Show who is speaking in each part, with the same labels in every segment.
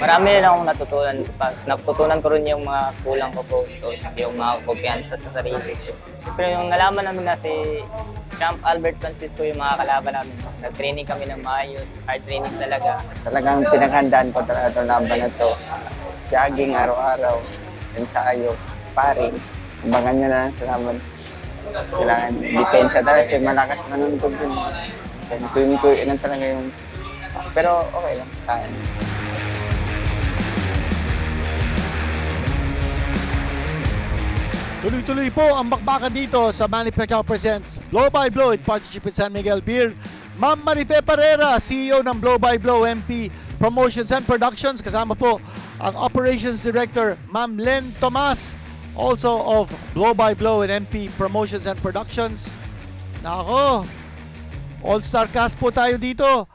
Speaker 1: marami rin akong natutunan. Natutunan ko rin yung mga kulang ko po. Tapos yung mga kumpiyansa sa sarili. Siyempre yung nalaman namin na si Champ Albert Francisco yung mga kalaban namin. Nag-training kami ng maayos. Hard training talaga.
Speaker 2: Talagang pinaghandaan ko talaga itong laban na ito. Jogging araw-araw, ensayo, sparring. Abangan nyo na lang sa laban. Kailangan depensa talaga kasi malakas manunod yun. Tuwing-tuwing lang talaga yung... Pero okay lang, kaya.
Speaker 3: Tuloy-tuloy po ang bakbakan dito sa Manny Pacquiao Presents Blow by Blow in partnership with San Miguel Beer. Ma'am Marife Parera, CEO ng Blow by Blow MP Promotions and Productions. Kasama po ang Operations Director, Ma'am Len Tomas, also of Blow by Blow and MP Promotions and Productions. Nako, all-star cast po tayo dito.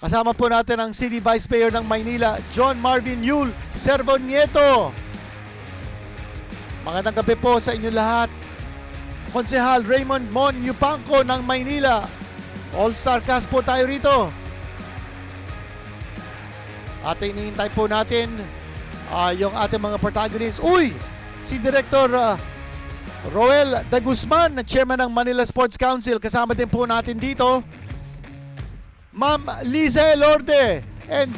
Speaker 3: Kasama po natin ang City Vice Mayor ng Maynila, John Marvin Yul Servo Nieto. Magandang gabi po sa inyo lahat. Konsehal Raymond Mon Yupanco ng Maynila. All-star cast po tayo rito. At iniintay po natin yung ating mga protagonists. Uy! Si Director Roel De Guzman, Chairman ng Manila Sports Council. Kasama din po natin dito. Ma'am Liza Elorde and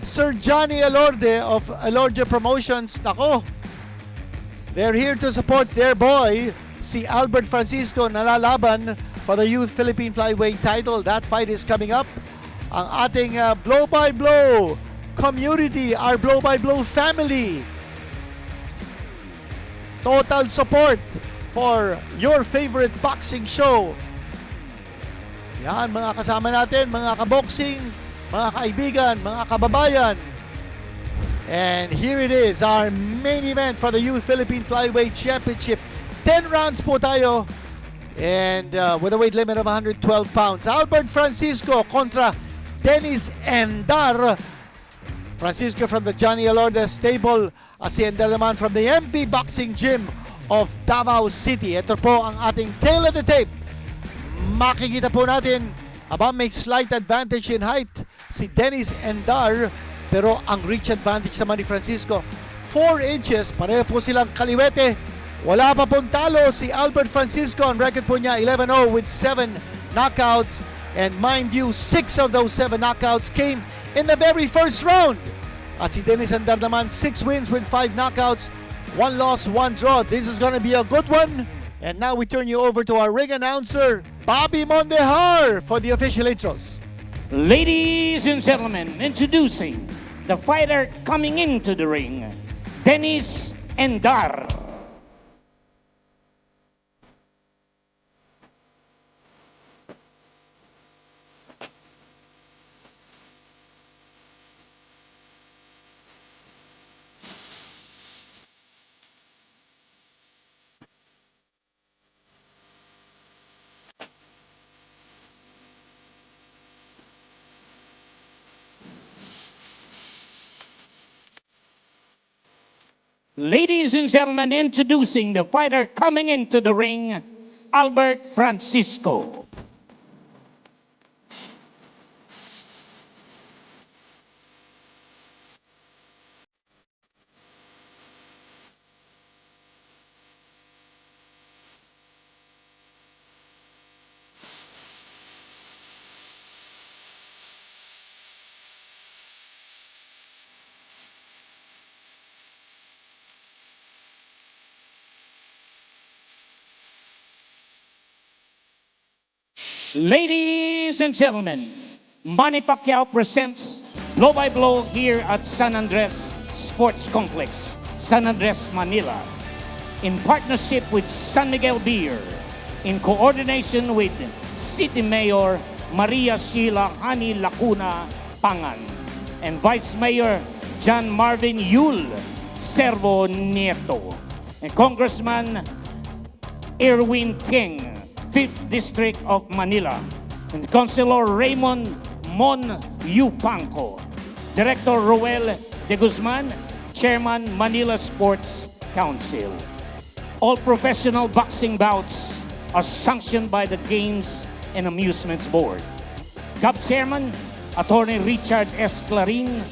Speaker 3: Sir Johnny Elorde of Elorde Promotions. Nako! They're here to support their boy, si Albert Francisco, nalalaban for the Youth Philippine Flyweight title. That fight is coming up. Ang ating blow-by-blow community, our blow-by-blow family. Total support for your favorite boxing show. Yan, mga kasama natin, mga kaboxing, mga kaibigan, mga kababayan. And here it is, our main event for the Youth Philippine Flyweight Championship. 10 rounds po tayo. And with a weight limit of 112 pounds. Albert Francisco kontra Dennis Endar. Francisco from the Johnny Elorde stable at si Endar naman from the MP Boxing Gym of Davao City. Ito po ang ating tail of the tape. Makikita po natin, may slight advantage in height si Dennis Endar. Pero ang reach advantage naman ni Francisco, 4 inches. Pareho po silang kaliwete. Wala pa pong talo si Albert Francisco. Ang record po niya, 11-0 with 7 knockouts. And mind you, 6 of those 7 knockouts came in the very first round. At si Dennis Endar naman, 6 wins with 5 knockouts. 1 loss, 1 draw. This is gonna be a good one. And now we turn you over to our ring announcer, Bobby Mondejar, for the official intros.
Speaker 4: Ladies and gentlemen, introducing the fighter coming into the ring, Dennis Endar. Ladies and gentlemen, introducing the fighter coming into the ring, Albert Francisco. Ladies and gentlemen, Manny Pacquiao presents Blow by Blow here at San Andres Sports Complex, San Andres, Manila, in partnership with San Miguel Beer, in coordination with City Mayor Maria Sheila Hani Lacuna Pangan, and Vice Mayor John Marvin Yul Servo Nieto, and Congressman Erwin Ting, 5th District of Manila, and Councilor Raymond Mon Yupanco, Director Roel De Guzman, Chairman Manila Sports Council. All professional boxing bouts are sanctioned by the Games and Amusements Board. CAB Chairman, Attorney Richard S. Clarin,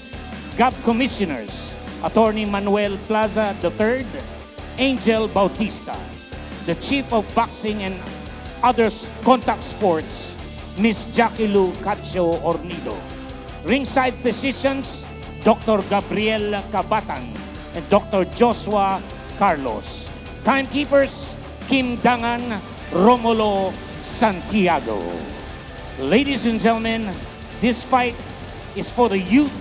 Speaker 4: GAB Commissioners, Attorney Manuel Plaza III, Angel Bautista. The Chief of Boxing and Other Contact Sports, Miss Jackie Lou Cacho Ornido. Ringside Physicians, Dr. Gabriel Cabatan and Dr. Joshua Carlos. Timekeepers, Kim Dangan, Romulo Santiago. Ladies and gentlemen, this fight is for the Youth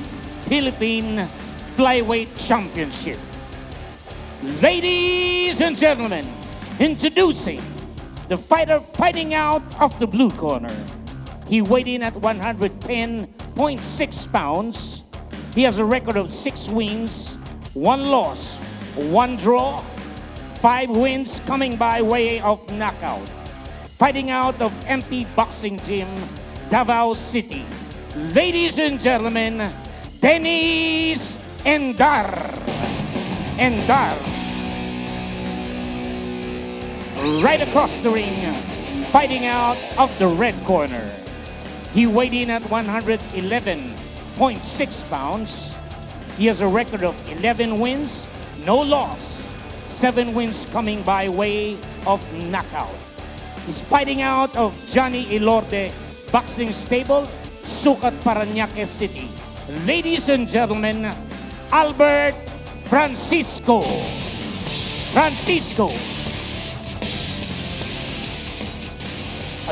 Speaker 4: Philippine Flyweight Championship. Ladies and gentlemen, introducing the fighter fighting out of the blue corner. He weighed in at 110.6 pounds. He has a record of 6 wins, 1 loss, 1 draw, 5 wins coming by way of knockout. Fighting out of MP Boxing Gym, Davao City. Ladies and gentlemen, Dennis Endar. Endar. Right across the ring, fighting out of the red corner. He weighed in at 111.6 pounds. He has a record of 11 wins, no loss, 7 wins coming by way of knockout. He's fighting out of Johnny Ilorde Boxing Stable, Sucat, Parañaque City. Ladies and gentlemen, Albert Francisco.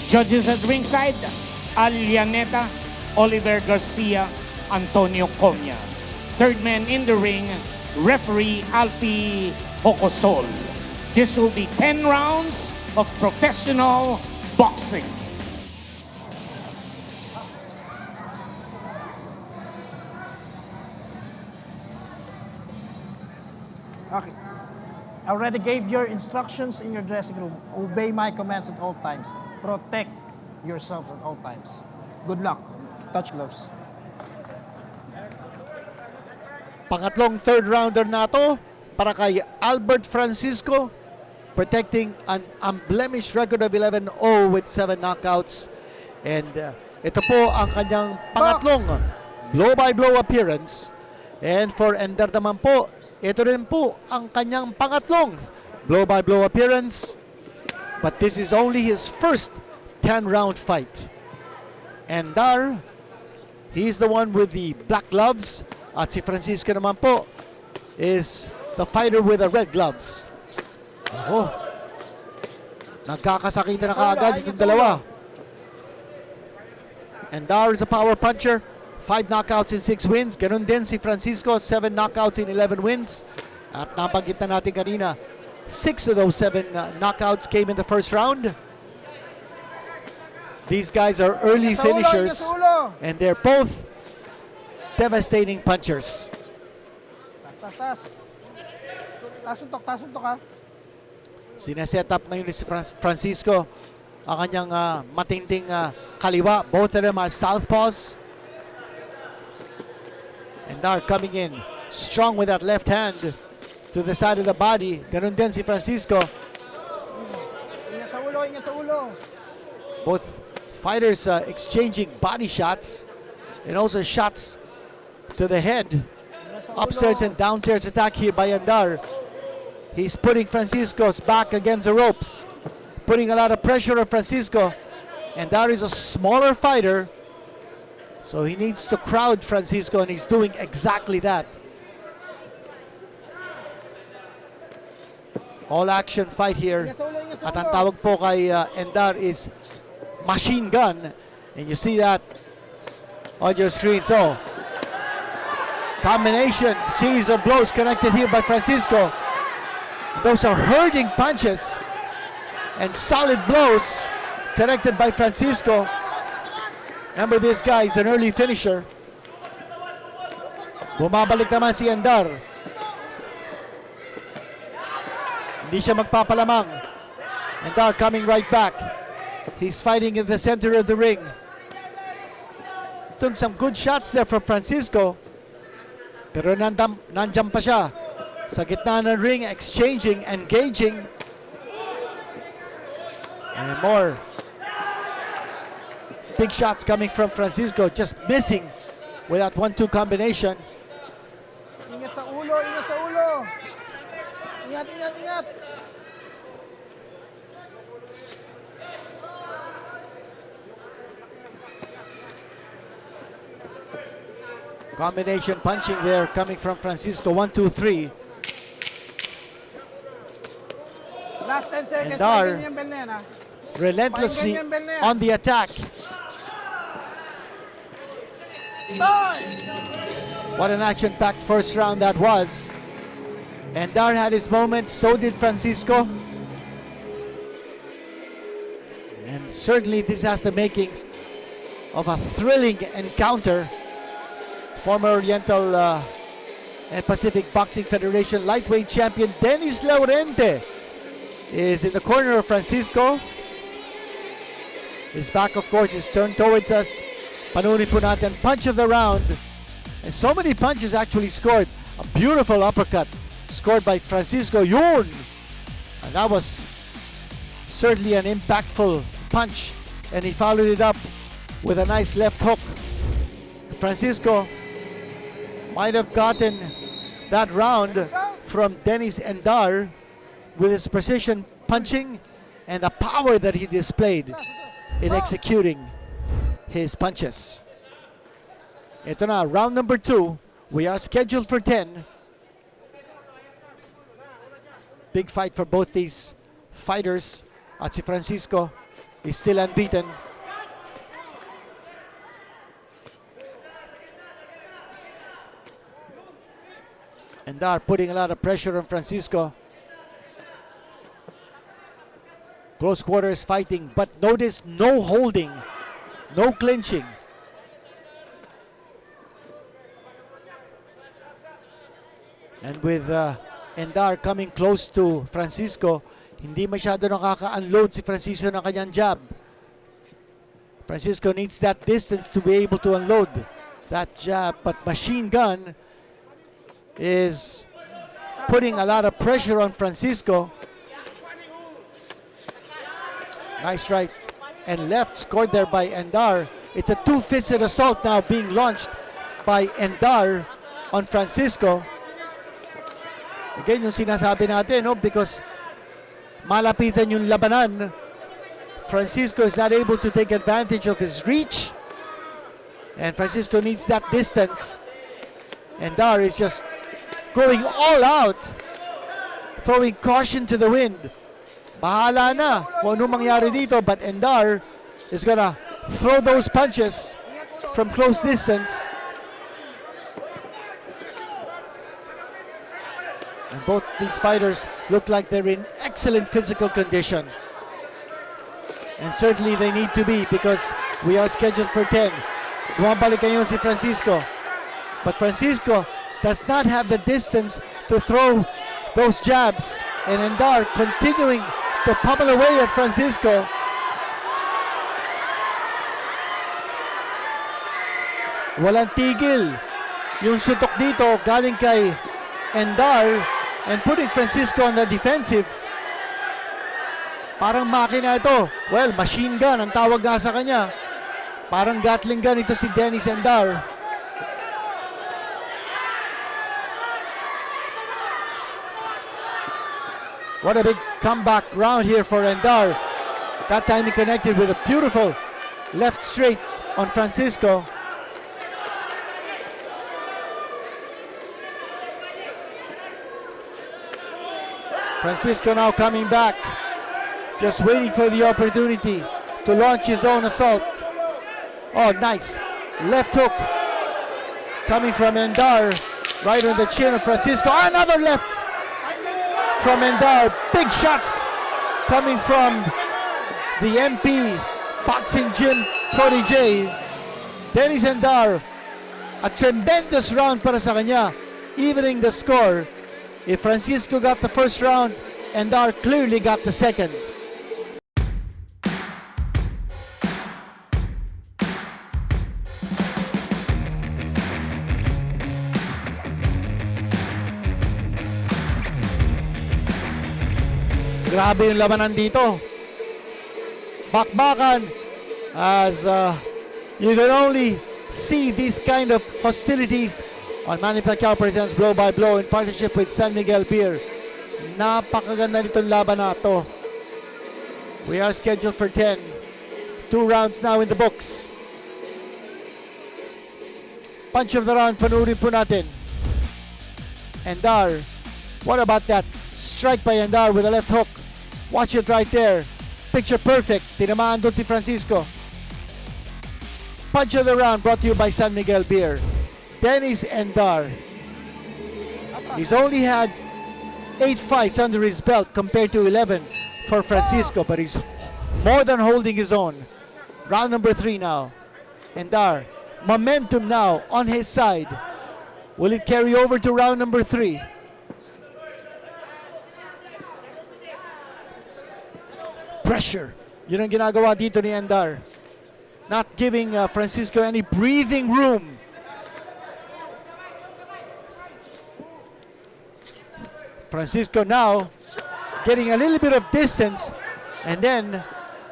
Speaker 4: Judges at ringside, Alianeta, Oliver Garcia, Antonio Comia. Third man in the ring, referee Alfie Hocosol. This will be 10 rounds of professional boxing.
Speaker 5: Okay. I already gave your instructions in your dressing room. Obey my commands at all times. Protect yourself at all times. Good luck. Touch gloves.
Speaker 3: Pangatlong third rounder na to para kay Albert Francisco, protecting an unblemished record of 11-0 with 7 knockouts. And ito po ang kanyang pangatlong blow-by-blow appearance. And for Endar naman po, ito rin po ang kanyang pangatlong blow-by-blow appearance. But this is only his first 10-round fight. Endar, he's the one with the black gloves. At si Francisco naman po is the fighter with the red gloves. Oh, nagkakasakitan na kaagad itong dalawa. Endar is a power puncher. 5 knockouts in 6 wins. Ganun din si Francisco, 7 knockouts in 11 wins. At nabanggit na natin kanina, 6 of those 7 knockouts came in the first round. These guys are early finishers, and they're both devastating punchers.
Speaker 5: Tas. Tasuntok ha.
Speaker 3: Sineset up ngayon ni si Francisco ang kanyang matinding kaliwa. Both of them are southpaws. Endar coming in strong with that left hand to the side of the body. Ganun din si Francisco.
Speaker 5: Ingat sa ulo.
Speaker 3: Both fighters exchanging body shots and also shots to the head. Upstairs and downstairs attack here by Endar. He's putting Francisco's back against the ropes, putting a lot of pressure on Francisco. Endar is a smaller fighter, so he needs to crowd Francisco, and he's doing exactly that. All-action fight here. At ang tawag po kay Endar is machine gun, and you see that on your screen. So, combination, series of blows connected here by Francisco. Those are hurting punches and solid blows connected by Francisco. Remember, this guy is an early finisher. Bumabalik naman si Endar. Hindi siya magpapalamang. Endar coming right back. He's fighting in the center of the ring. Took some good shots there from Francisco. Pero nandyan pa siya sa gitna ng ring, exchanging, engaging. And more big shots coming from Francisco, just missing with that 1-2 combination.
Speaker 5: Ingat, ingat, ingat.
Speaker 3: Combination punching there coming from Francisco. 1, 2, 3.
Speaker 5: Last 10 seconds.
Speaker 3: Endar.
Speaker 5: Pakinggan yung bell na yan, ha?
Speaker 3: Relentlessly
Speaker 5: Pakinggan yung bell na yan.
Speaker 3: on the attack. What an action-packed first round that was. Endar had his moment, so did Francisco. And certainly this has the makings of a thrilling encounter. Former Oriental and Pacific Boxing Federation lightweight champion Dennis Laurente is in the corner of Francisco. His back, of course, is turned towards us. Panunin po natin, punch of the round. And so many punches actually scored. A beautiful uppercut scored by Francisco. Yun! And that was certainly an impactful punch. And he followed it up with a nice left hook. Francisco might have gotten that round from Dennis Endar with his precision punching and the power that he displayed in executing his punches. Ito na, round number 2. We are scheduled for 10. Big fight for both these fighters. At si Francisco is still unbeaten. Endar putting a lot of pressure on Francisco. Close quarters fighting, but notice no holding, no clinching. And with Endar coming close to Francisco, hindi masyado nakaka-unload si Francisco ng kanyang jab. Francisco needs that distance to be able to unload that jab, but Machine Gun is putting a lot of pressure on Francisco. Nice right and left scored there by Endar. It's a two-fisted assault now being launched by Endar on Francisco. Again, yung sinasabi natin, no, because malapitan yung labanan, Francisco is not able to take advantage of his reach, and Francisco needs that distance. Endar is just going all out, throwing caution to the wind. Bahala na kung ano mangyari dito, but Endar is gonna throw those punches from close distance. And both these fighters look like they're in excellent physical condition. And certainly they need to be, because we are scheduled for 10. Bumabalik ngayon si Francisco. But Francisco does not have the distance to throw those jabs. And Endar continuing to pummel away at Francisco. Walang tigil. Yung sutok dito galing kay Endar and putting Francisco on the defensive. Parang makina ito. Well, machine gun ang tawag nga sa kanya. Parang Gatling gun ito si Dennis Endar. What a big comeback round here for Endar. That time he connected with a beautiful left straight on Francisco. Francisco now coming back, just waiting for the opportunity to launch his own assault. Oh, nice left hook coming from Endar, right on the chin of Francisco. Another left from Endar. Big shots coming from the MP Boxing Gym protege, Dennis Endar. A tremendous round para sa kanya, evening the score. If Francisco got the first round, Endar clearly got the second. Grabe yung labanan dito. Bakbakan, as you can only see these kind of hostilities on Manny Pacquiao presents Blow by Blow in partnership with San Miguel Beer. Napakaganda nitong laban na to. We are scheduled for 10. 2 rounds now in the books. Punch of the round, panurin po natin. Endar. What about that strike by Endar with a left hook? Watch it right there. Picture perfect. Tinamaan doon si Francisco. Punch of the round brought to you by San Miguel Beer. Dennis Endar. He's only had 8 fights under his belt compared to 11 for Francisco, but he's more than holding his own. Round number 3 now. Endar, momentum now on his side. Will it carry over to round number 3? Pressure. Yun ang ginagawa dito ni Endar. Not giving Francisco any breathing room. Francisco now getting a little bit of distance and then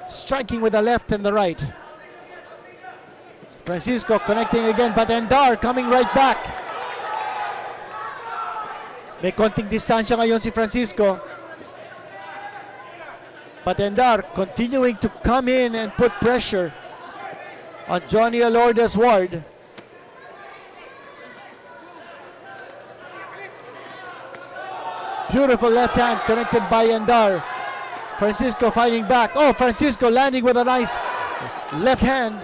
Speaker 3: striking with the left and the right. Francisco connecting again, but Endar coming right back. May konting distansya ngayon si Francisco. But Endar continuing to come in and put pressure on Johnny Alorda's ward. Beautiful left hand connected by Endar. Francisco fighting back. Oh, Francisco landing with a nice left hand.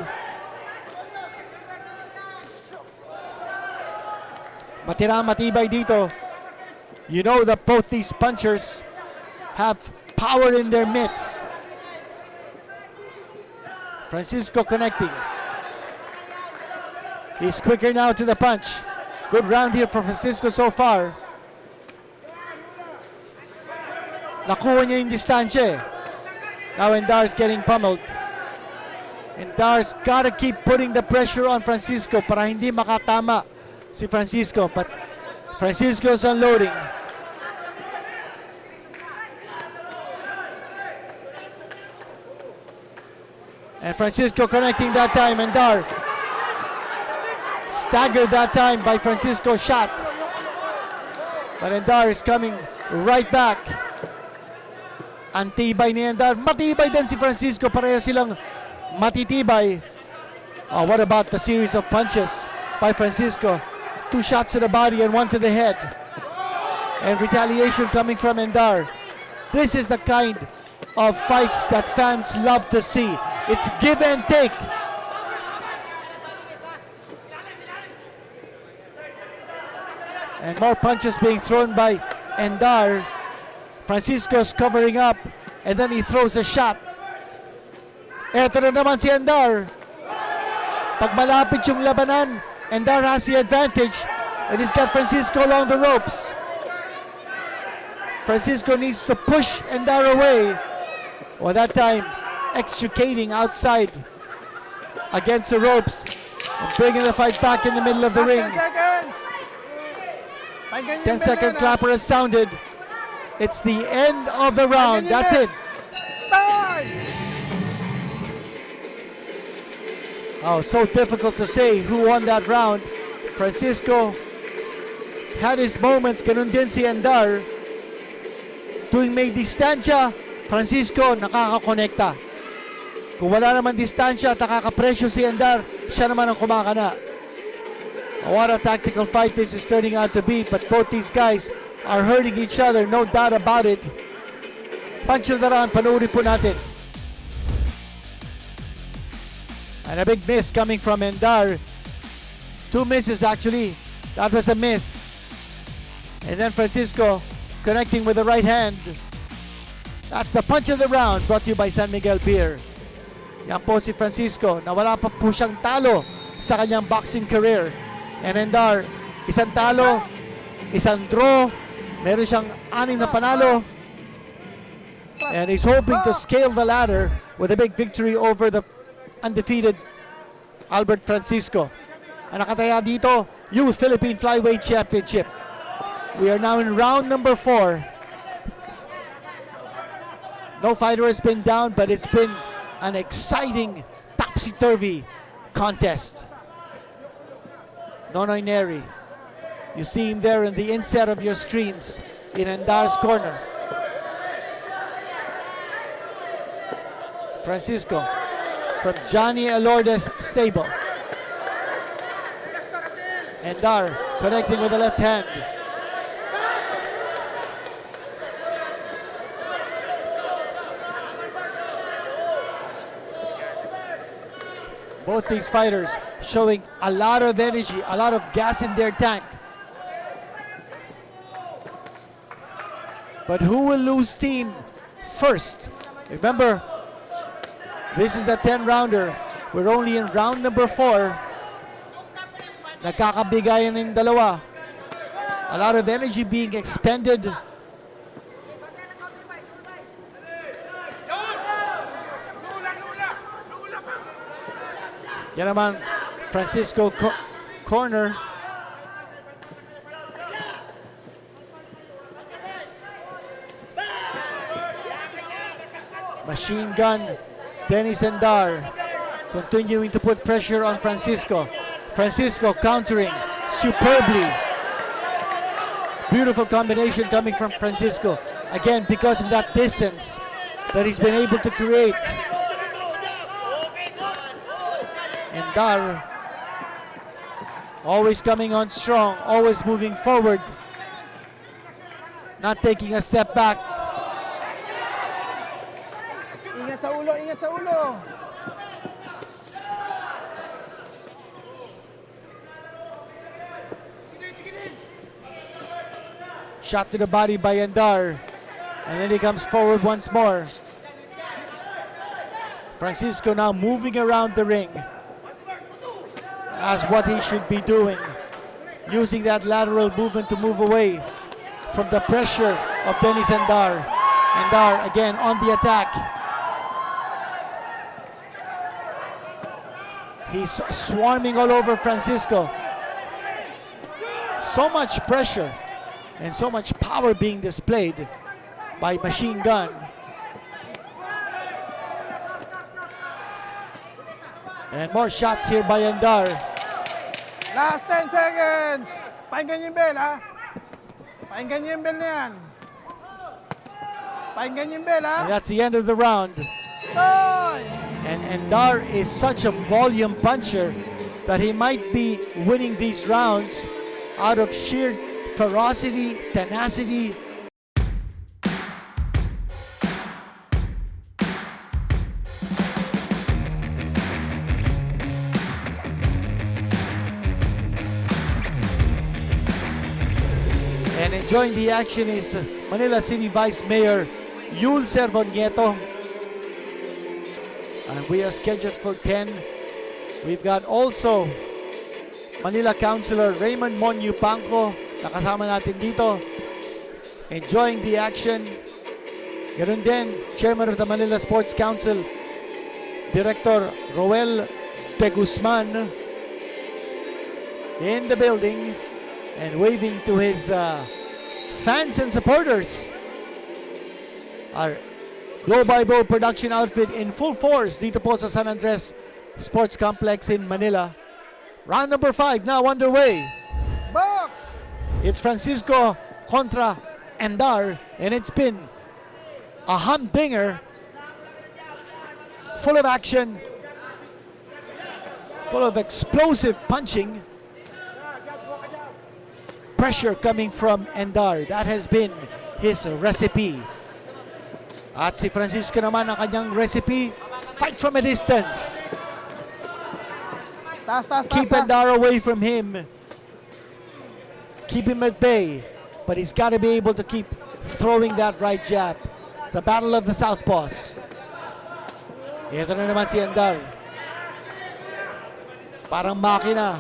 Speaker 3: Matibay dito. You know that both these punchers have power in their mitts. Francisco connecting. He's quicker now to the punch. Good round here for Francisco so far. Nakuha niya yung distansya eh. Now Endar's getting pummeled. Endar's gotta keep putting the pressure on Francisco para hindi makatama si Francisco. But Francisco's unloading. And Francisco connecting that time. Endar staggered that time by Francisco's shot. But Endar is coming right back. Antibay ni Endar. Matibay din si Francisco. Pareho silang matitibay. Oh, what about the series of punches by Francisco? 2 shots to the body and 1 to the head. And retaliation coming from Endar. This is the kind of fights that fans love to see. It's give and take. And more punches being thrown by Endar. Francisco's covering up and then he throws a shot. Eto na naman si Endar. Pag malapit yung labanan, Endar has the advantage and he's got Francisco along the ropes. Francisco needs to push Endar away. Well, that time extricating outside against the ropes and bringing the fight back in the middle of the ring. 10-second clapper has sounded. It's the end of the round. That's it. Oh, so difficult to say who won that round. Francisco had his moments. Ganun din si Endar. Tuwing may distansya, Francisco nakakakonekta. Kung wala naman distansya at nakakapresyo si Endar, siya naman ang kumakana. What a tactical fight this is turning out to be. But both these guys are hurting each other, no doubt about it. Punch of the round, panuuri po natin. And a big miss coming from Endar. 2 misses actually. That was a miss. And then Francisco connecting with the right hand. That's the punch of the round brought to you by San Miguel Beer. Yan po si Francisco na wala pa po siyang talo sa kanyang boxing career. And Endar, isang talo, isang draw, meron siyang 6 na panalo. And he's hoping to scale the ladder with a big victory over the undefeated Albert Francisco. Ang nakataya dito, Youth Philippine Flyweight Championship. We are now in round number 4. No fighter has been down, but it's been an exciting topsy-turvy contest. Nonoy Neri You see him there in the inset of your screens in Endar's corner. Francisco from Johnny Elorde's stable. Endar connecting with the left hand. Both these fighters showing a lot of energy, a lot of gas in their tank. But who will lose steam first? Remember, this is a 10-rounder. We're only in round number 4. Nagkakabigayan ng dalawa. A lot of energy being expended. Yan naman, Francisco corner. Machine gun, Dennis Endar continuing to put pressure on Francisco. Francisco countering superbly. Beautiful combination coming from Francisco. Again, because of that distance that he's been able to create. Endar always coming on strong, always moving forward, not taking a step back.
Speaker 5: Ingat sa ulo, ingat sa ulo.
Speaker 3: Shot to the body by Endar, and then he comes forward once more. Francisco now moving around the ring as what he should be doing, using that lateral movement to move away from the pressure of Dennis Endar. Endar again on the attack. He's swarming all over Francisco. So much pressure and so much power being displayed by Machine Gun. And more shots here by Endar.
Speaker 5: Last 10 seconds. Pakinggan niyo yung bell, ha? Pakinggan niyo yung bell na yan. Pakinggan niyo yung bell, ha?
Speaker 3: And that's the end of the round.
Speaker 5: Toy!
Speaker 3: And Endar is such a volume puncher that he might be winning these rounds out of sheer ferocity, tenacity. And enjoying the action is Manila City Vice Mayor Yul Servonieto. And we are scheduled for 10. We've got also Manila Councilor Raymond Monyu Pangco, nakasama natin dito, enjoying the action. Ganun din, Chairman of the Manila Sports Council, Director Roel De Guzman, in the building and waving to his fans and supporters. Our blow-by-blow production outfit in full force dito po sa San Andres Sports Complex in Manila. Round number 5 now underway.
Speaker 5: Box!
Speaker 3: It's Francisco contra Endar, and it's been a humdinger, full of action, full of explosive punching. Pressure coming from Endar. That has been his recipe. At si Francisco naman, ang kanyang recipe, fight from a distance.
Speaker 5: Taas, taas, taas.
Speaker 3: Keep Endar away from him. Keep him at bay. But he's got to be able to keep throwing that right jab. The battle of the southpaws. Ito na naman si Endar. Parang makina.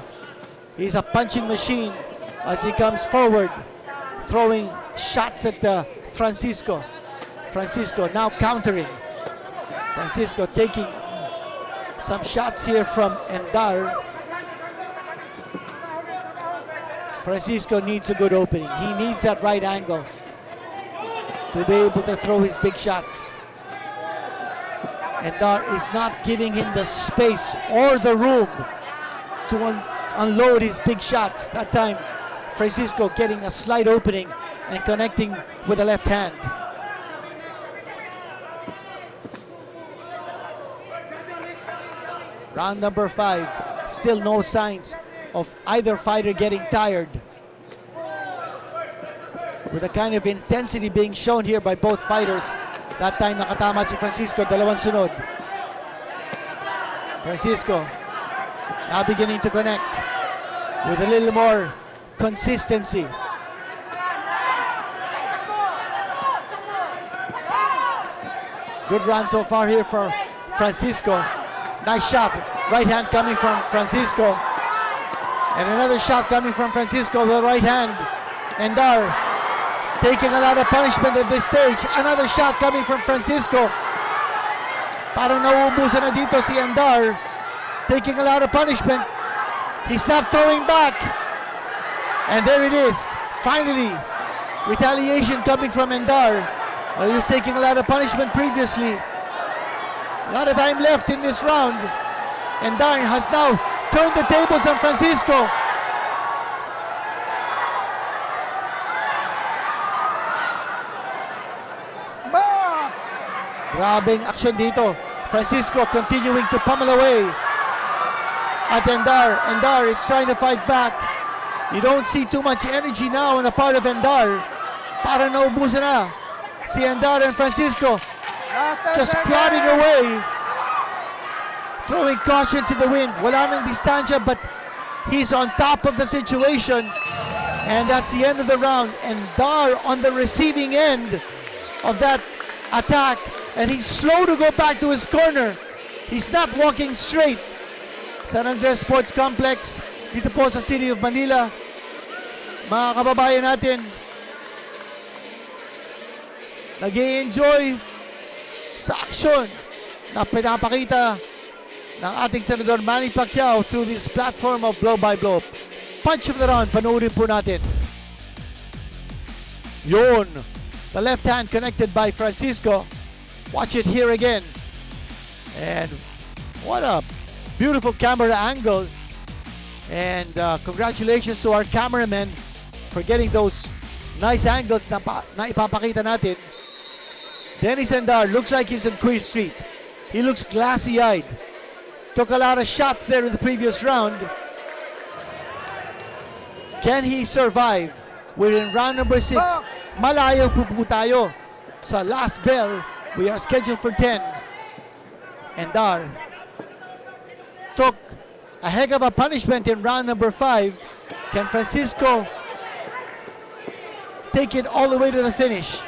Speaker 3: He's a punching machine as he comes forward, throwing shots at Francisco. Francisco now countering. Francisco taking some shots here from Endar. Francisco needs a good opening. He needs that right angle to be able to throw his big shots. Endar is not giving him the space or the room to unload his big shots. That time, Francisco getting a slight opening and connecting with the left hand. Round number 5, still no signs of either fighter getting tired. With the kind of intensity being shown here by both fighters. That time nakatama si Francisco, dalawang sunod. Francisco now beginning to connect with a little more consistency. Good run so far here for Francisco. Nice shot, right hand coming from Francisco. And another shot coming from Francisco with the right hand. Endar taking a lot of punishment at this stage. Another shot coming from Francisco. Parang nauubusan na dito si Endar. Taking a lot of punishment. He's not throwing back. And there it is. Finally, retaliation coming from Endar. He was taking a lot of punishment previously. A lot of time left in this round. Endar has now turned the tables on Francisco. Grabing action dito. Francisco continuing to pummel away at Endar. Endar is trying to fight back. You don't see too much energy now on the part of Endar. Parang naubusan na si Endar and Francisco. Just plodding away. Throwing caution to the wind. Wala nang distansya, but he's on top of the situation. And that's the end of the round. Endar on the receiving end of that attack. And he's slow to go back to his corner. He's not walking straight. San Andres Sports Complex, dito po sa City of Manila. Mga kababayan natin, nag-i-enjoy sa aksyon na pinapakita ng ating Senador Manny Pacquiao through this platform of blow by blow. Punch of the round, panoorin po natin. Yun, the left hand connected by Francisco. Watch it here again. And what a beautiful camera angle. And congratulations to our cameraman for getting those nice angles na ipapakita natin. Dennis Endar looks like he's in Queer Street. He looks glassy-eyed. Took a lot of shots there in the previous round. Can he survive? We're in round number 6. Malayo po tayo sa last bell. We are scheduled for 10. Endar took a heck of a punishment in round number 5. Can Francisco take it all the way to the finish?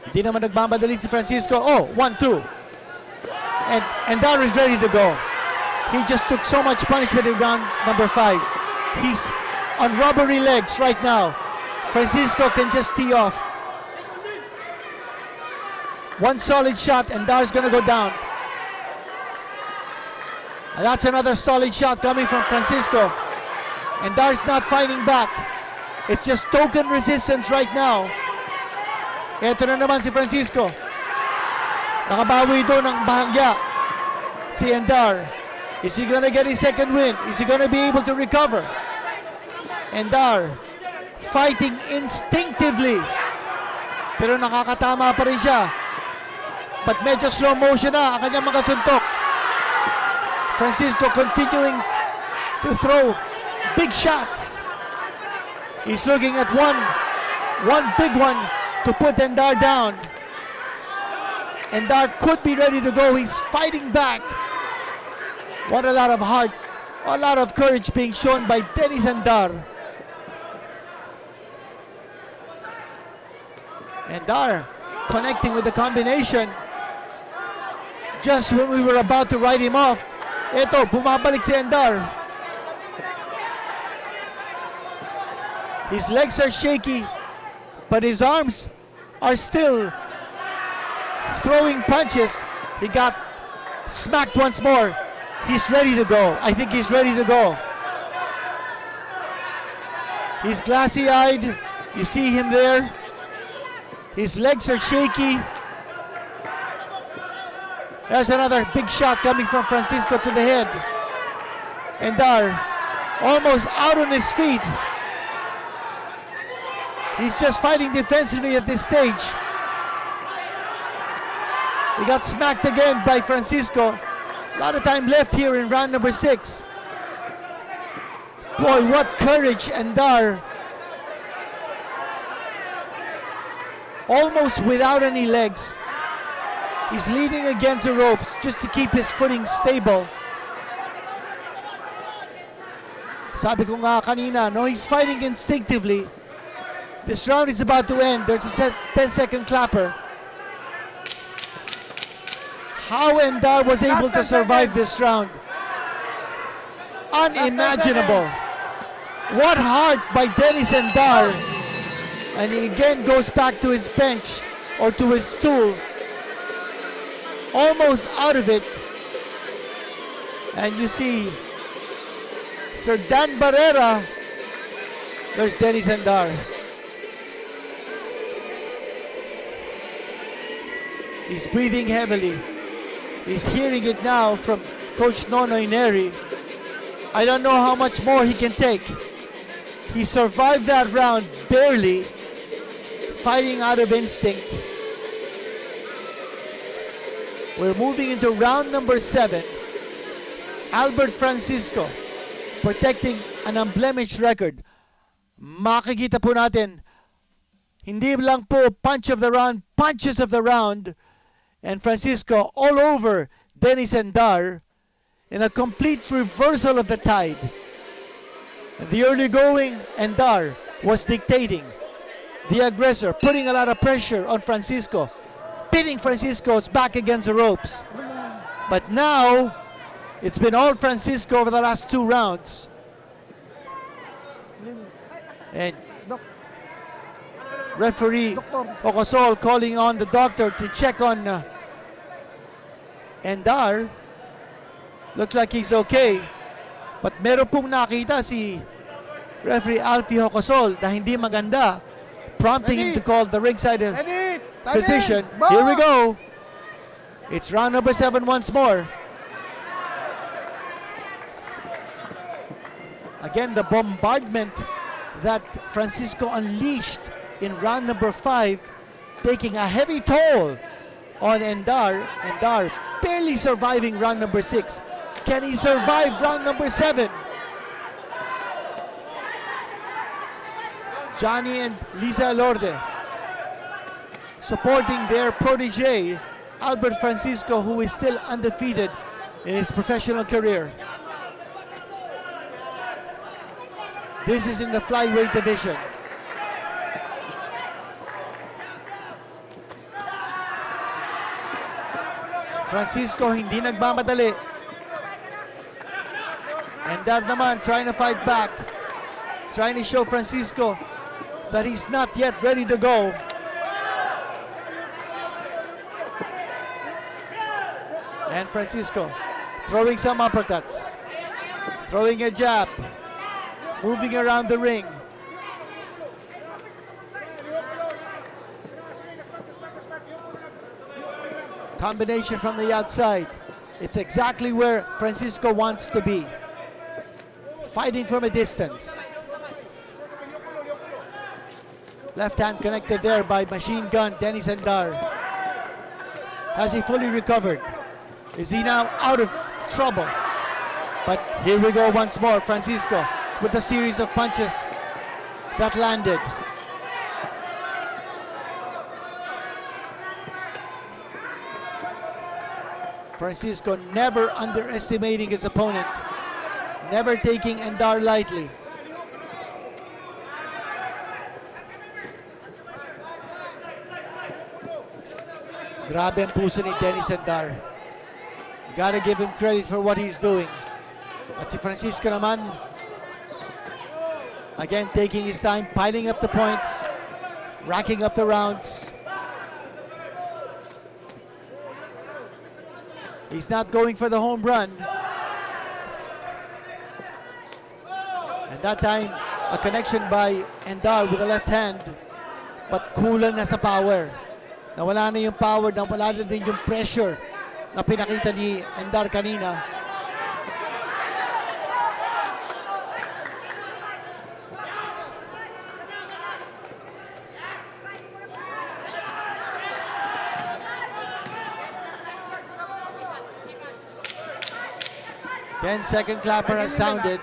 Speaker 3: Hindi naman nagmamadali si Francisco. Oh, 1-2. And Endar is ready to go. He just took so much punishment in round number 5. He's on rubbery legs right now. Francisco can just tee off. One solid shot, and Endar's gonna go down. And that's another solid shot coming from Francisco. Endar's not fighting back. It's just token resistance right now. Ito na naman si Francisco. Nakabawi doon ng bahagya si Endar. Is he gonna get his second win? Is he gonna be able to recover? Endar fighting instinctively. Pero nakakatama pa rin siya. But medyo slow motion na ang kanyang mga suntok. Francisco continuing to throw big shots. He's looking at one big one to put Endar down. Endar could be ready to go. He's fighting back. What a lot of heart, a lot of courage being shown by Dennis Endar. Endar connecting with the combination. Just when we were about to write him off, eto, bumabalik si Endar. His legs are shaky, but his arms are still throwing punches. He got smacked once more. He's ready to go. I think he's ready to go. He's glassy-eyed. You see him there. His legs are shaky. There's another big shot coming from Francisco to the head. Endar almost out on his feet. He's just fighting defensively at this stage. He got smacked again by Francisco. A lot of time left here in round number 6. Boy, what courage, Endar. Almost without any legs. He's leaning against the ropes just to keep his footing stable. Sabi ko nga kanina, no, he's fighting instinctively. This round is about to end. There's a 10-second clapper. How Endar was able to survive this round. Unimaginable. What heart by Dennis Endar. And he again goes back to his bench or to his stool. Almost out of it. And you see Sir Dan Barrera. There's Dennis Endar. He's breathing heavily. He's hearing it now from Coach Nonoy Neri. I don't know how much more he can take. He survived that round barely, fighting out of instinct. We're moving into round number 7. Albert Francisco protecting an unblemished record. Makikita po natin, hindi lang po punch of the round, punches of the round, and Francisco all over Dennis Endar in a complete reversal of the tide. In the early going, Endar was dictating, the aggressor, putting a lot of pressure on Francisco, pitting Francisco's back against the ropes. But now, it's been all Francisco over the last 2 rounds. And referee Ocosol calling on the doctor to check on Endar. Looks like he's okay. But meron pong nakita si referee Alfie Ocosol na hindi maganda, prompting him to call the ringside physician. Here we go. It's round number 7 once more. Again, the bombardment that Francisco unleashed in round number 5, taking a heavy toll on Endar. Endar barely surviving round number 6. Can he survive round number 7? Johnny and Lisa Lorde supporting their protege, Albert Francisco, who is still undefeated in his professional career. This is in the flyweight division. Francisco hindi nagmamadali. Endar naman trying to fight back. Trying to show Francisco that he's not yet ready to go. And Francisco throwing some uppercuts. Throwing a jab. Moving around the ring. Combination from the outside. It's exactly where Francisco wants to be. Fighting from a distance. Left hand connected there by machine gun Dennis Endar. Has he fully recovered? Is he now out of trouble? But here we go once more. Francisco with a series of punches that landed. Francisco never underestimating his opponent, never taking Endar lightly. Grabe ang puso ni Dennis Endar. Gotta give him credit for what he's doing. At si Francisco naman, again, taking his time, piling up the points, racking up the rounds. He's not going for the home run. And that time, a connection by Endar with the left hand. But kulang na sa power. Nawala na yung power, nawala na din yung pressure na pinakita ni Endar kanina. 10-second clapper has sounded.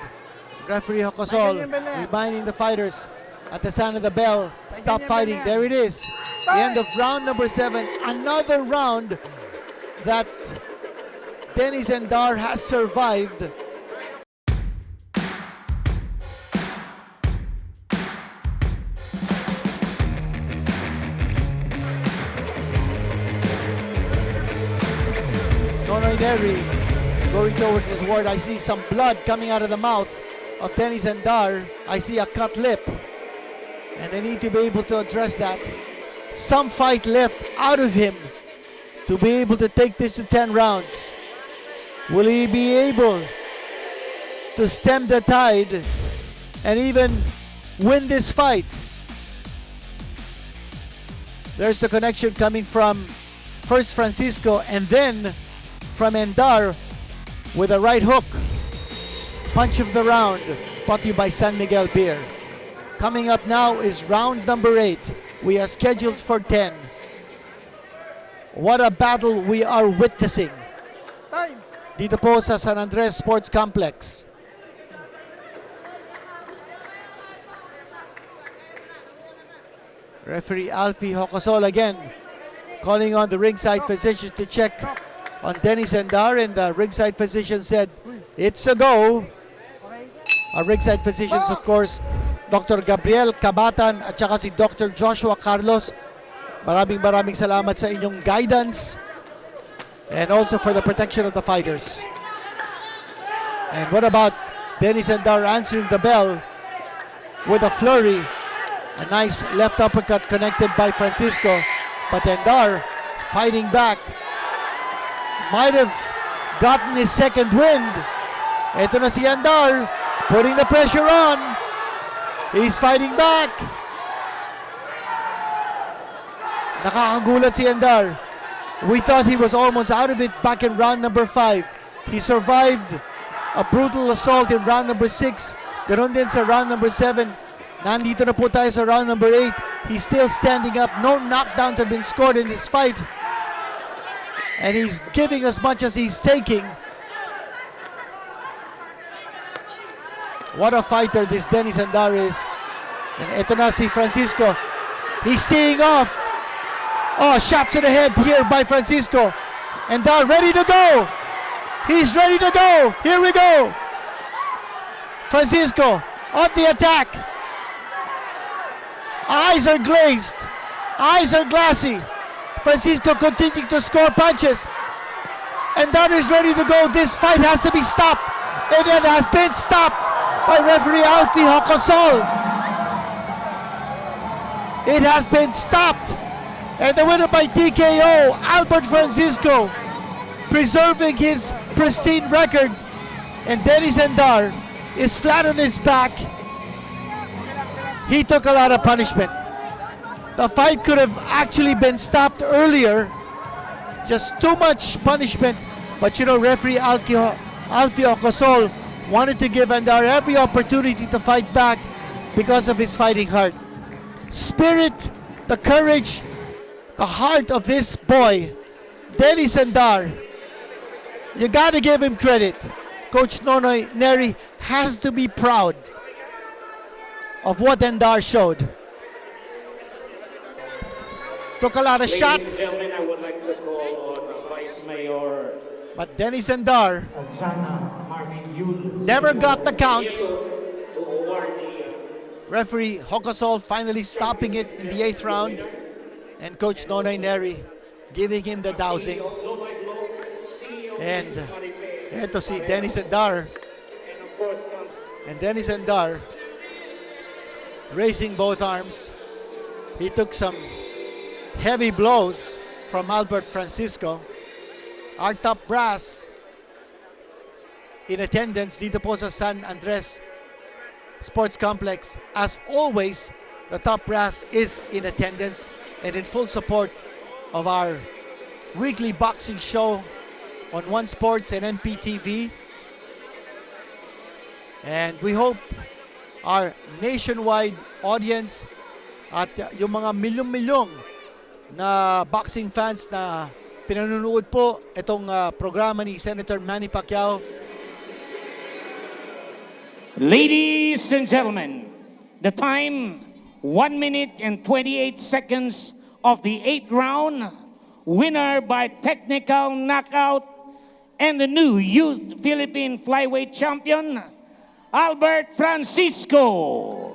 Speaker 3: Referee Hokosol reminding the fighters at the sound of the bell, stop fighting. There it is. The end of round number 7. Another round that Dennis Endar has survived. Nonoy Neri going towards his ward. I see some blood coming out of the mouth of Dennis Endar. I see a cut lip, and they need to be able to address that. Some fight left out of him to be able to take this to 10 rounds. Will he be able to stem the tide and even win this fight? There's the connection coming from first Francisco and then from Endar with a right hook. Punch of the round, brought to you by San Miguel Beer. Coming up now is round number 8. We are scheduled for 10. What a battle we are witnessing dito po sa San Andres Sports Complex. Referee Alfie Hokosol again calling on the ringside physician to check on Dennis Endar, and the ringside physician said it's a go. Our ringside physicians, of course, Dr. Gabriel Cabatan at saka si Dr. Joshua Carlos. Maraming salamat sa inyong guidance and also for the protection of the fighters. And what about Dennis Endar answering the bell with a flurry? A nice left uppercut connected by Francisco, but Endar fighting back. Might have gotten his second wind. Ito na si Endar putting the pressure on. He's fighting back. Nakakagulat si Endar. We thought he was almost out of it back in round number 5. He survived a brutal assault in round number 6. Ganon din sa round number 7. Nandito na po tayo sa round number 8. He's still standing up. No knockdowns have been scored in this fight. And he's giving as much as he's taking. What a fighter this Dennis Endar is. And ito na si Francisco. He's teeing off. Oh, shots to the head here by Francisco. Endar ready to go. He's ready to go. Here we go. Francisco on the attack. Eyes are glazed. Eyes are glassy. Francisco continuing to score punches. Endar is ready to go. This fight has to be stopped. And it has been stopped by referee Alfie Hokosol. It has been stopped. And the winner by TKO, Albert Francisco, preserving his pristine record. And Dennis Endar is flat on his back. He took a lot of punishment. The fight could have actually been stopped earlier. Just too much punishment. But you know, referee Alfie Hokosol wanted to give Endar every opportunity to fight back because of his fighting heart. Spirit, the courage, the heart of this boy, Dennis Endar. You gotta give him credit. Coach Nonoy Neri has to be proud of what Endar showed. Took a lot of shots.
Speaker 4: Ladies and gentlemen, I would like to call on Vice Mayor
Speaker 3: But Dennis Endar never got the count. Referee Hokosol finally stopping it in the 8th round. And Coach Nonoy Neri giving him the dowsing. And eto si Dennis Endar. And Dennis Endar raising both arms. He took some heavy blows from Albert Francisco. Our top brass in attendance dito po sa San Andres Sports Complex. As always, the top brass is in attendance and in full support of our weekly boxing show on One Sports and MPTV. And we hope our nationwide audience at yung mga milyong-milyong na boxing fans na pinanonood po itong programa ni Senator Manny Pacquiao
Speaker 4: Ladies and gentlemen, the time 1 minute and 28 seconds of the 8th round. Winner by technical knockout and the new youth Philippine flyweight champion, Albert Francisco.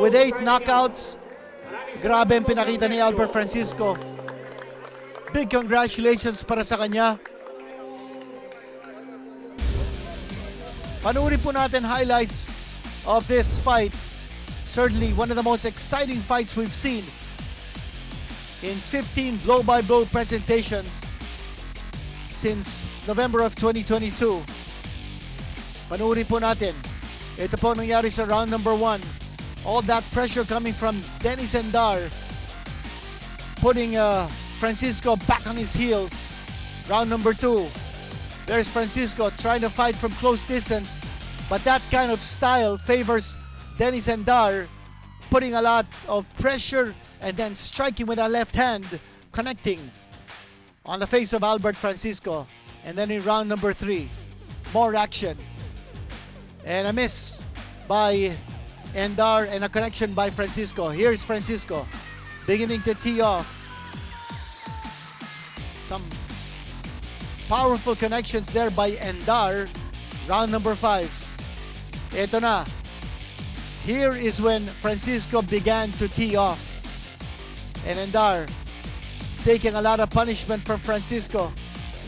Speaker 3: With 8 knockouts, grabe ang pinakita ni Albert Francisco. Big congratulations para sa kanya. Panurin po natin highlights of this fight. Certainly one of the most exciting fights we've seen in 15 blow-by-blow presentations since November of 2022. Panurin po natin. Ito po nangyari sa round number 1. All that pressure coming from Dennis Endar, putting Francisco back on his heels. Round number 2. There's Francisco trying to fight from close distance, but that kind of style favors Dennis Endar, putting a lot of pressure and then striking with that left hand, connecting on the face of Albert Francisco. And then in round number 3, more action. And a miss by Endar and a connection by Francisco. Here's Francisco beginning to tee off. Some powerful connections there by Endar. Round number 5. Ito na. Here is when Francisco began to tee off. And Endar taking a lot of punishment from Francisco.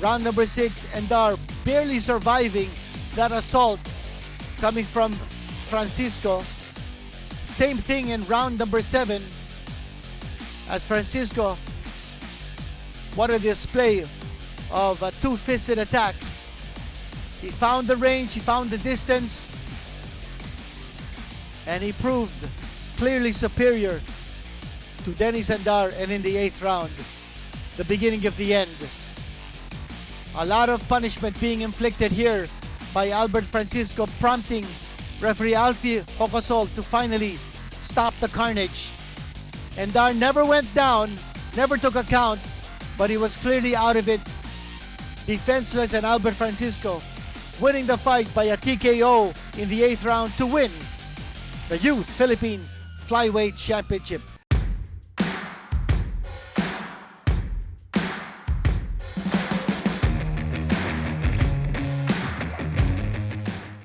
Speaker 3: Round number 6, Endar barely surviving that assault coming from Francisco. Same thing in round number 7 as Francisco. What a display of a two-fisted attack. He found the range, he found the distance, and he proved clearly superior to Dennis Endar. And in the 8th round, the beginning of the end. A lot of punishment being inflicted here by Albert Francisco, prompting referee Alfie Hocosol to finally stop the carnage. Endar never went down, never took a count, but he was clearly out of it, defenseless, and Albert Francisco winning the fight by a TKO in the 8th round to win the Youth Philippine Flyweight Championship.